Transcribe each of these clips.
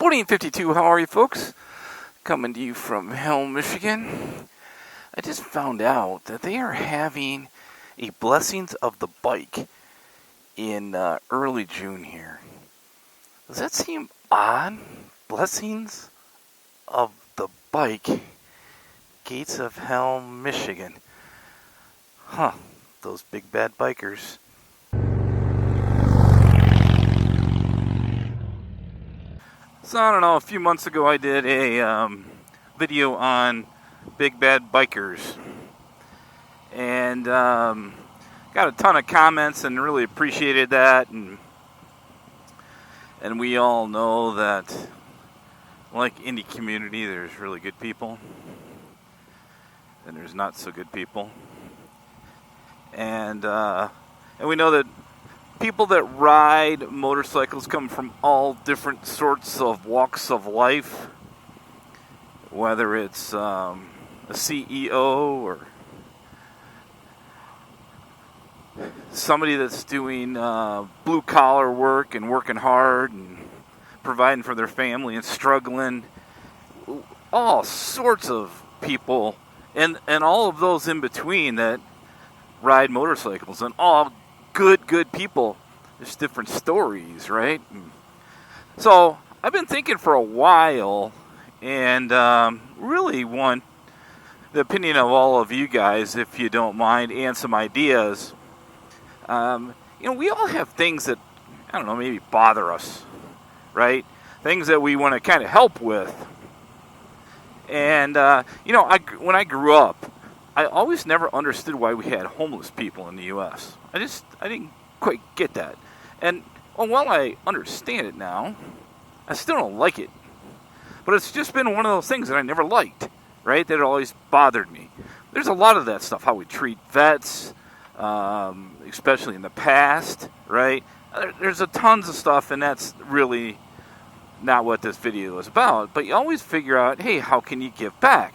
Bullied 52, how are you folks? Coming to you from Helm, Michigan. I just found out that they are having a Blessings of the Bike in early June here. Does that seem odd? Blessings of the Bike, Gates of Helm, Michigan. Huh, those big bad bikers. So I don't know, a few months ago I did a video on big bad bikers. And got a ton of comments and really appreciated that. And we all know that, like any community, there's really good people. And there's not so good people. And we know that people that ride motorcycles come from all different sorts of walks of life, whether it's a CEO or somebody that's doing blue collar work and working hard and providing for their family and struggling. All sorts of people and all of those in between that ride motorcycles, and all good people. There's different stories, right? So I've been thinking for a while, and really want the opinion of all of you guys, if you don't mind, and some ideas. We all have things that, I don't know, maybe bother us, right? Things that we want to kind of help with. And when I grew up, I always never understood why we had homeless people in the U.S. I didn't quite get that. And while I understand it now, I still don't like it. But it's just been one of those things that I never liked, right? That always bothered me. There's a lot of that stuff, how we treat vets, especially in the past, right? There's a tons of stuff, and that's really not what this video is about. But you always figure out, hey, how can you give back?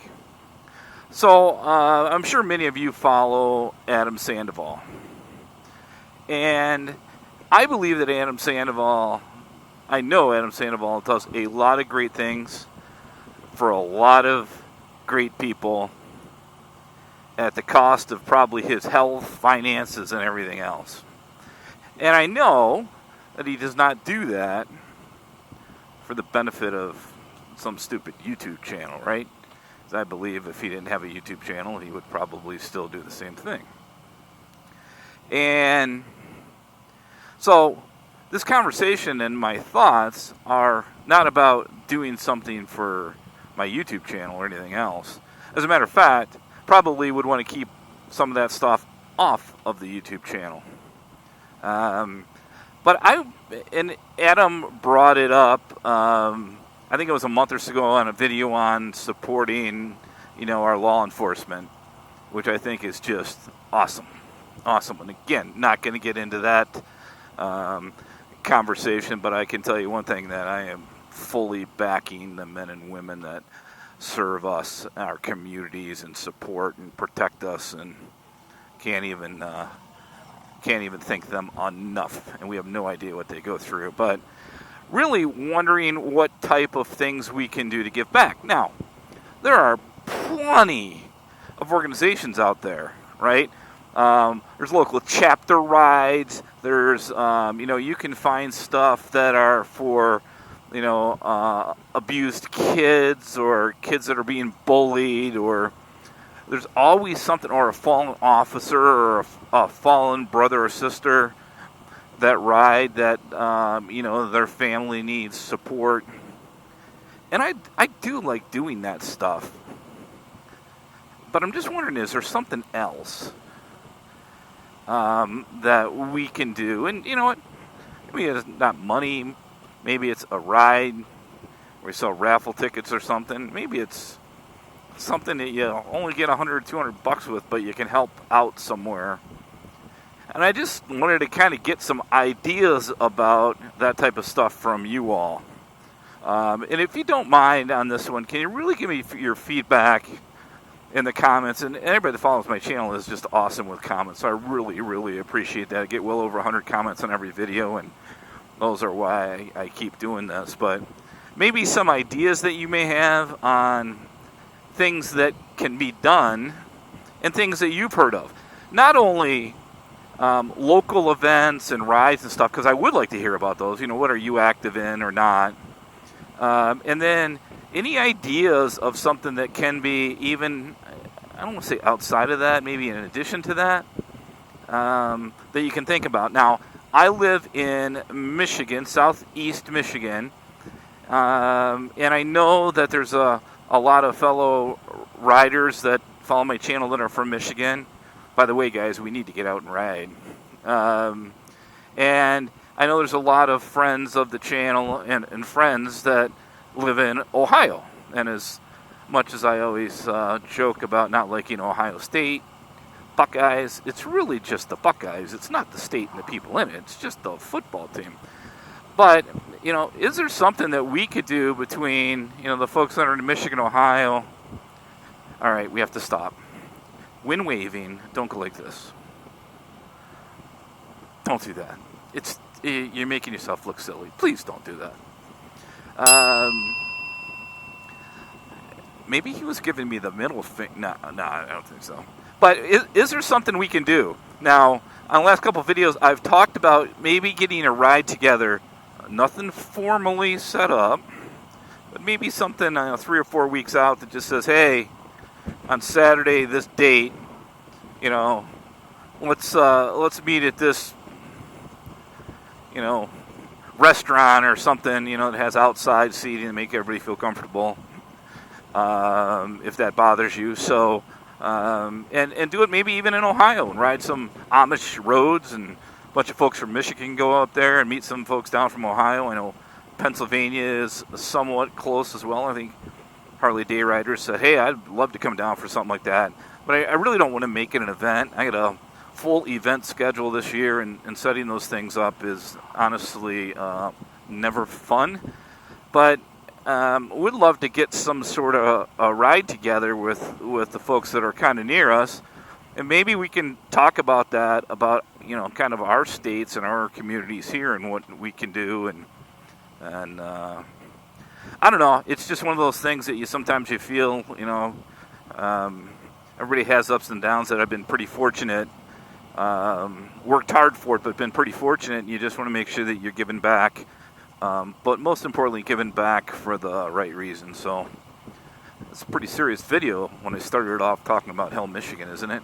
So, I'm sure many of you follow Adam Sandoval. And I believe that I know Adam Sandoval does a lot of great things for a lot of great people at the cost of probably his health, finances, and everything else. And I know that he does not do that for the benefit of some stupid YouTube channel, right? I believe if he didn't have a YouTube channel, he would probably still do the same thing. And so this conversation and my thoughts are not about doing something for my YouTube channel or anything else. As a matter of fact, probably would want to keep some of that stuff off of the YouTube channel. But Adam brought it up, I think it was a month or so ago, on a video on supporting, our law enforcement, which I think is just awesome. Awesome. And again, not going to get into that conversation, but I can tell you one thing, that I am fully backing the men and women that serve us, our communities, and support and protect us, and can't even thank them enough. And we have no idea what they go through. But really wondering what type of things we can do to give back. Now, there are plenty of organizations out there, right? There's local chapter rides. There's, you can find stuff that are for, abused kids or kids that are being bullied, or there's always something, or a fallen officer or a fallen brother or sister that ride that, their family needs support. And I do like doing that stuff. But I'm just wondering, is there something else that we can do? And you know what? Maybe it's not money. Maybe it's a ride where you sell raffle tickets or something. Maybe it's something that you only get $100 or $200 with, but you can help out somewhere. And I just wanted to kind of get some ideas about that type of stuff from you all. And if you don't mind on this one, can you really give me your feedback in the comments? And everybody that follows my channel is just awesome with comments, so I really, really appreciate that. I get well over 100 comments on every video, and those are why I keep doing this. But maybe some ideas that you may have on things that can be done and things that you've heard of. Not only local events and rides and stuff, because I would like to hear about those. What are you active in or not? And then any ideas of something that can be even, I don't want to say outside of that, maybe in addition to that, that you can think about. Now, I live in Michigan, southeast Michigan, and I know that there's a lot of fellow riders that follow my channel that are from Michigan. By the way, guys, we need to get out and ride. And I know there's a lot of friends of the channel and friends that live in Ohio. And as much as I always joke about not liking Ohio State Buckeyes, it's really just the Buckeyes. It's not the state and the people in it. It's just the football team. But, is there something that we could do between, the folks that are in Michigan, Ohio? All right, we have to stop. When waving, don't go like this. Don't do that. You're making yourself look silly. Please don't do that. Maybe he was giving me the middle finger. No, I don't think so. But is there something we can do? Now, on the last couple of videos, I've talked about maybe getting a ride together. Nothing formally set up, but maybe something 3 or 4 weeks out that just says, hey, on Saturday, this date, let's meet at this, restaurant or something, that has outside seating to make everybody feel comfortable, if that bothers you. So, and do it maybe even in Ohio and ride some Amish roads, and a bunch of folks from Michigan go up there and meet some folks down from Ohio. I know Pennsylvania is somewhat close as well. I think Harley Day Riders said, hey, I'd love to come down for something like that. But I really don't want to make it an event. I got a full event schedule this year, and setting those things up is honestly never fun. But would love to get some sort of a ride together with the folks that are kind of near us. And maybe we can talk about that, about, kind of our states and our communities here and what we can do. And I don't know. It's just one of those things that sometimes you feel, everybody has ups and downs. That I've been pretty fortunate, worked hard for it, but been pretty fortunate. And you just want to make sure that you're giving back, but most importantly, giving back for the right reason. So it's a pretty serious video when I started off talking about Hell, Michigan, isn't it?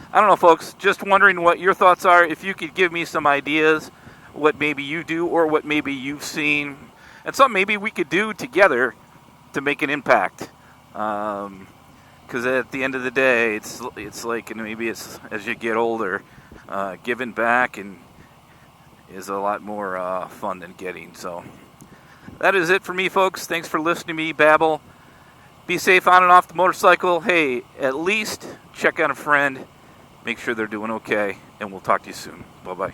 I don't know, folks. Just wondering what your thoughts are. If you could give me some ideas, what maybe you do or what maybe you've seen, and something maybe we could do together to make an impact. Because at the end of the day, it's like, and maybe it's as you get older, giving back and is a lot more fun than getting. So that is it for me, folks. Thanks for listening to me babble. Be safe on and off the motorcycle. Hey, at least check on a friend. Make sure they're doing okay, and we'll talk to you soon. Bye-bye.